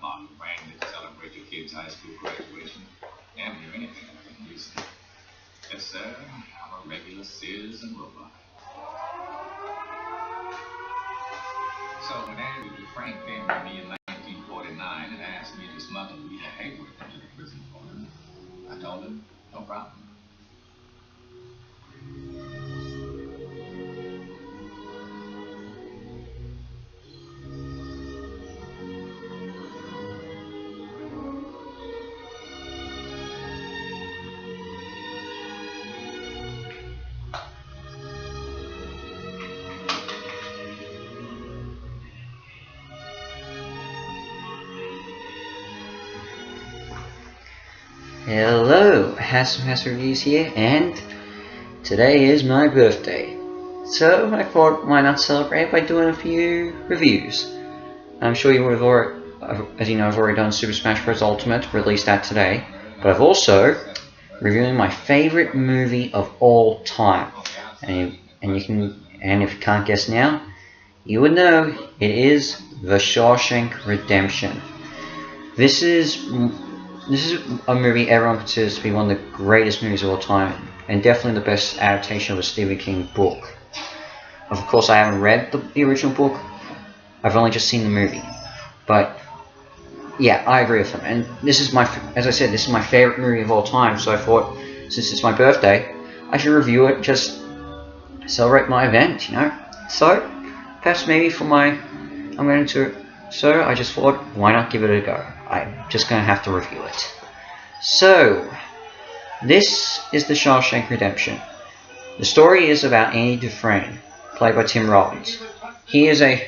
bottle rang to celebrate your kid's high school graduation. Damn near anything I can use. Yes, sir. I'm a regular citizen robot. So when Andrew Dufresne came to me in 1949 and asked me to smuggle Rita Hayworth into the prison for him, I told him, no problem. Hello, Has Reviews here, and today is my birthday. So I thought, why not celebrate by doing a few reviews? I'm sure you would have already, as you know, I've already done Super Smash Bros. Ultimate, released that today. But I've also reviewing my favorite movie of all time, and if you can't guess now, you would know it is The Shawshank Redemption. This is a movie everyone considers to be one of the greatest movies of all time, and definitely the best adaptation of a Stephen King book. Of course, I haven't read the original book. I've only just seen the movie. But yeah, I agree with him. And this is as I said, this is my favorite movie of all time. So I thought, since it's my birthday, I should review it, just celebrate my event, you know. So perhaps maybe So I just thought, why not give it a go? I'm just going to have to review it. So, this is The Shawshank Redemption. The story is about Andy Dufresne, played by Tim Robbins. He's a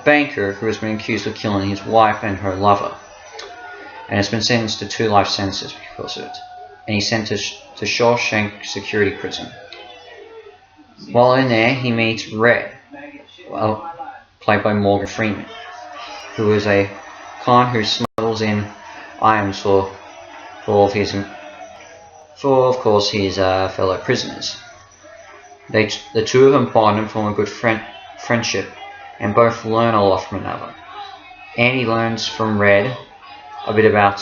banker who has been accused of killing his wife and her lover, and has been sentenced to 2 life sentences because of it. And he's sent to Shawshank Security Prison. While in there, he meets Red, played by Morgan Freeman, who is a con who smuggles in items for of course his fellow prisoners. The two of them bond and form a good friendship, and both learn a lot from another. Andy learns from Red a bit about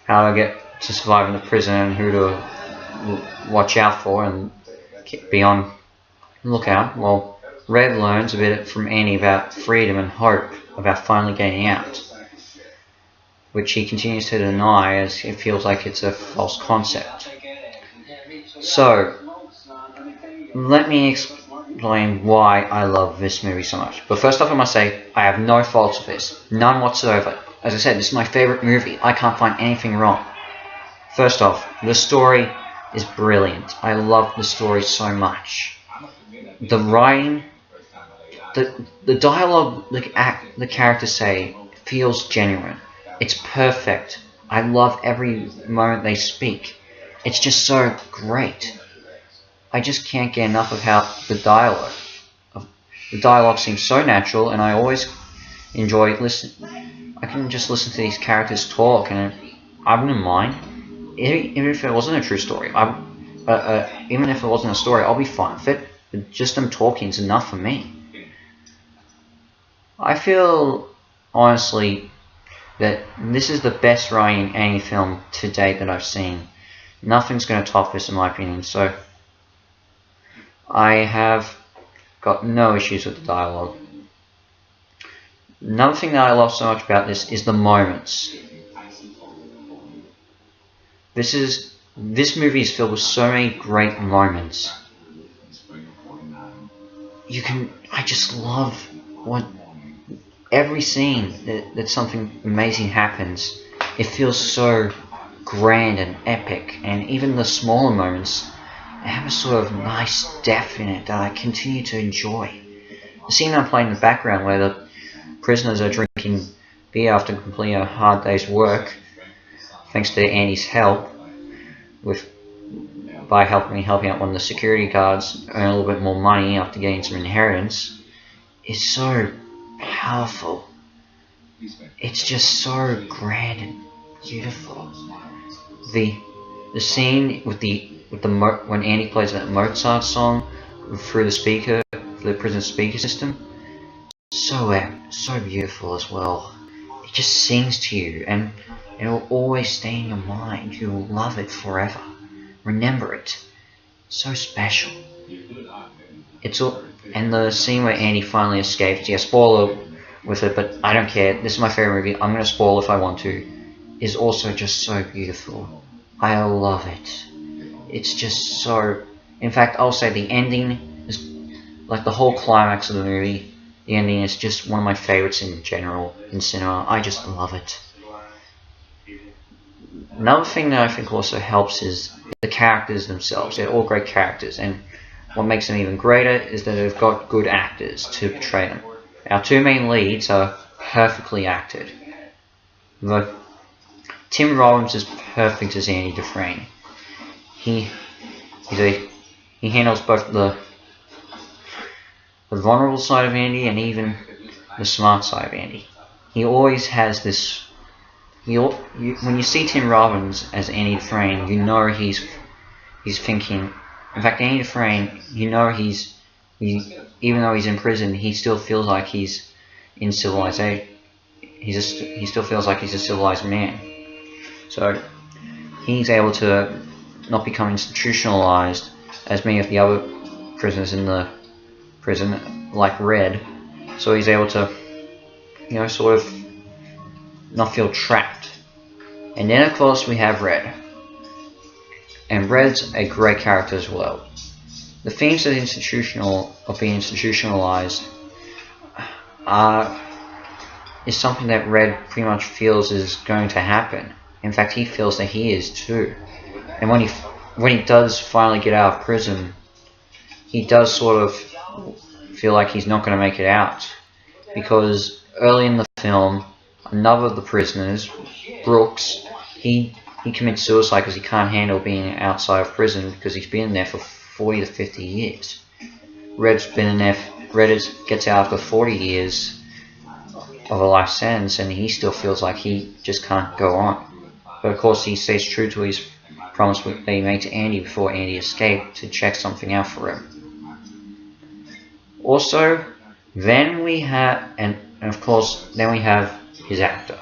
how to get to survive in the prison and who to watch out for and be on lookout, while Red learns a bit from Andy about freedom and hope about finally getting out, which he continues to deny as it feels like it's a false concept. So, let me explain why I love this movie so much. But first off, I must say, I have no faults with this. None whatsoever. As I said, this is my favorite movie. I can't find anything wrong. First off, the story is brilliant. I love the story so much. The writing, the dialogue the characters say feels genuine. It's perfect. I love every moment they speak. It's just so great. I just can't get enough of how the dialogue seems so natural, and I always enjoy listening. I can just listen to these characters talk, and I wouldn't mind, even if it wasn't a true story. Even if it wasn't a story, I'll be fine with it. But just them talking is enough for me. I feel, honestly, that this is the best writing in any film to date that I've seen. Nothing's going to top this in my opinion, so I have got no issues with the dialogue. Another thing that I love so much about this is the moments. This movie is filled with so many great moments. I just love every scene that something amazing happens. It feels so grand and epic, and even the smaller moments have a sort of nice depth in it that I continue to enjoy. The scene I'm playing in the background where the prisoners are drinking beer after completing a hard day's work, thanks to Andy's help, by helping out one of the security guards earn a little bit more money after getting some inheritance, is so powerful. It's just so grand and beautiful. The scene when Andy plays that Mozart song through the prison speaker system, so beautiful as well. It just sings to you, and it will always stay in your mind. You will love it forever. Remember it. So special. It's all, and the scene where Andy finally escapes. Yeah, spoiler with it, but I don't care. This is my favorite movie. I'm gonna spoil if I want to. Is also just so beautiful. I love it. It's just so. In fact, I'll say the ending is like the whole climax of the movie. The ending is just one of my favorites in general in cinema. I just love it. Another thing that I think also helps is the characters themselves. They're all great characters, and what makes them even greater is that they've got good actors to portray them. Our two main leads are perfectly acted. Tim Robbins is perfect as Andy Dufresne. He handles both the vulnerable side of Andy and even the smart side of Andy. He always has this. When you see Tim Robbins as Andy Dufresne, you know he's thinking. In fact, Andy Dufresne, you know even though he's in prison, he still feels like he's in civilization. He still feels like he's a civilized man. So he's able to not become institutionalized as many of the other prisoners in the prison, like Red. So he's able to, sort of not feel trapped. And then of course we have Red. And Red's a great character as well. The themes of being institutionalized is something that Red pretty much feels is going to happen. In fact, he feels that he is too. And when he does finally get out of prison, he does sort of feel like he's not going to make it out. Because early in the film, another of the prisoners, Brooks, he commits suicide because he can't handle being outside of prison because he's been there for 40 to 50 years. Red gets out after 40 years of a life sentence, and he still feels like he just can't go on. But of course he stays true to his promise that he made to Andy before Andy escaped to check something out for him. Also, then we have, and of course, then we have his actor.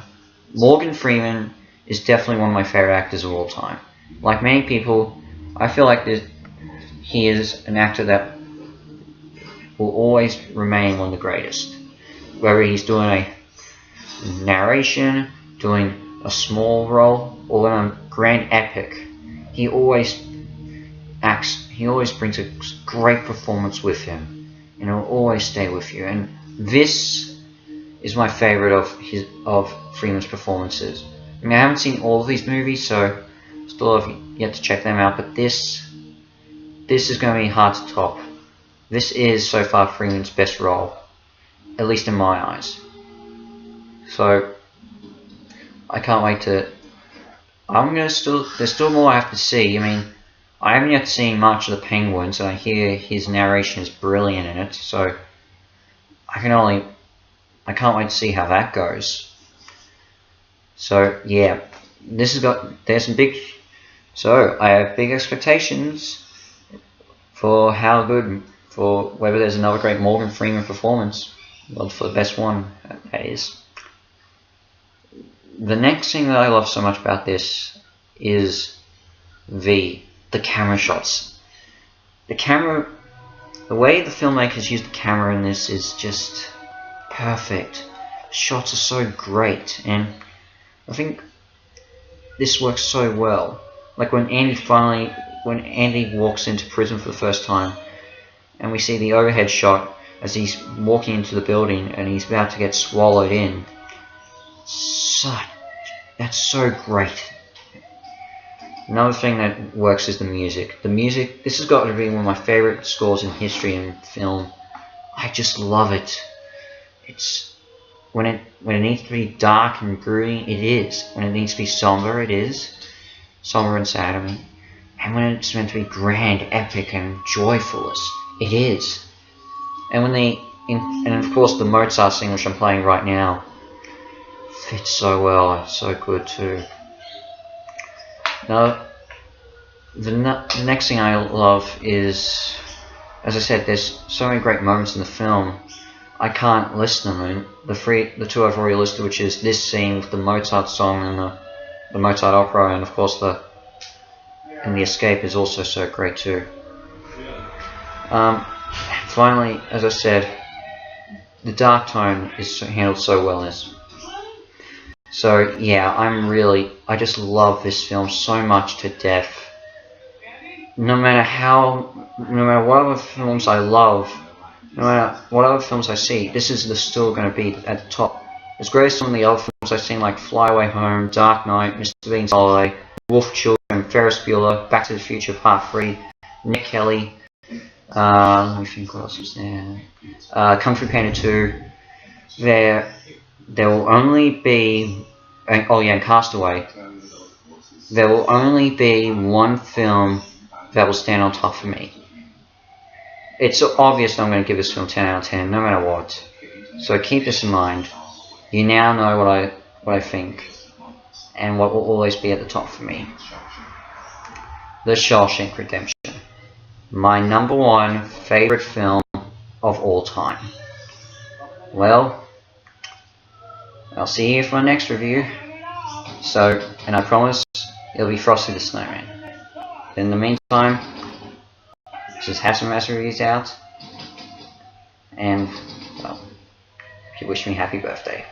Morgan Freeman is definitely one of my favorite actors of all time. Like many people, I feel like he is an actor that will always remain one of the greatest. Whether he's doing a narration, doing a small role, or in a grand epic, he always brings a great performance with him, and it will always stay with you. And this is my favorite of Freeman's performances. I mean, I haven't seen all of these movies, so still have yet to check them out, but this is going to be hard to top. This is so far Freeman's best role, at least in my eyes. So I can't wait to. There's still more I have to see. I mean, I haven't yet seen much of the Penguins, and I hear his narration is brilliant in it. So I can't wait to see how that goes. So yeah, So I have big expectations for whether there's another great Morgan Freeman performance. Well, for the best one, that is. The next thing that I love so much about this is the camera shots. The way the filmmakers use the camera in this is just perfect. The shots are so great, and I think this works so well. Like when Andy walks into prison for the first time, and we see the overhead shot as he's walking into the building and he's about to get swallowed in. That's so great. Another thing that works is the music. The music, this has got to be one of my favorite scores in history in film. I just love it. It's when it needs to be dark and brooding, it is. When it needs to be somber, it is. Somber and sad, I mean. And when it's meant to be grand, epic, and joyful, it is. And and of course the Mozart scene, which I'm playing right now, fits so well. It's so good too. Now, the next thing I love is, as I said, there's so many great moments in the film. I can't list them. And the two I've already listed, which is this scene with the Mozart song and the Mozart opera, and of course the Escape is also so great too. Finally, as I said, the dark tone is handled so well in this. So yeah, I just love this film so much to death. No matter what other films I love, no matter what other films I see, this is still going to be at the top. As great as some of the other films I've seen, like Fly Away Home, Dark Knight, Mr. Bean's Holiday, Wolf Children, Ferris Bueller, Back to the Future Part 3, Nick Kelly, let me think what else was there. Kung Fu Panda 2. There will only be, oh yeah, and Castaway. There will only be one film that will stand on top for me. It's obvious that I'm going to give this film 10 out of 10, no matter what. So keep this in mind. You now know what I think, and what will always be at the top for me. The Shawshank Redemption. My #1 favorite film of all time. Well, I'll see you for my next review. And I promise it'll be Frosty the Snowman. In the meantime, just have some mass reviews out, and well, if you wish me happy birthday.